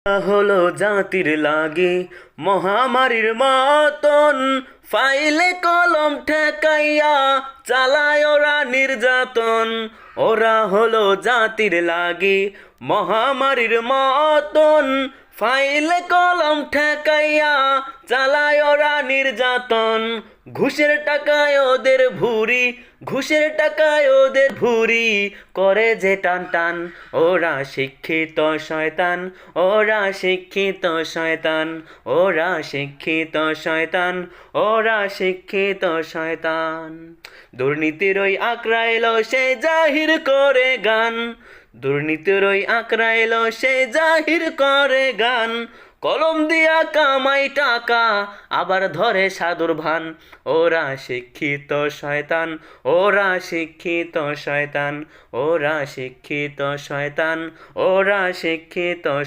হলো জাতির লাগে মহামারীর মতন, ফাইলে কলম ঠেকাইয়া চালায় ওরা নির্যাতন। ওরা হলো জাতির লাগে মহামারীর মতন, ফাইলে কলম ঠেকাইয়া চালায় ওরা নির্যাতন। ঘুষের টাকায় ওদের ভুরি, ঘুষের টাকায় ওদের ভুরি, করে যে টান টান। ওরা শিক্ষিত শয়তান, ওরা শিক্ষিত শয়তান, ওরা শিক্ষিত শয়তান, ওরা শিক্ষিত শয়তান। দুর্নীতির ওই আঁকড়াইলো সে জাহির করে গান, দুর্নীতির ওই আঁকড়াইলো সে জাহির করে গান। কলম দিয়া কামাই টাকা, আবার ধরে সাধুর ভান। ওরা শিক্ষিত শয়তান, ওরা শিক্ষিত শয়তান, ওরা শিক্ষিত শয়তান, ওরা শিক্ষিত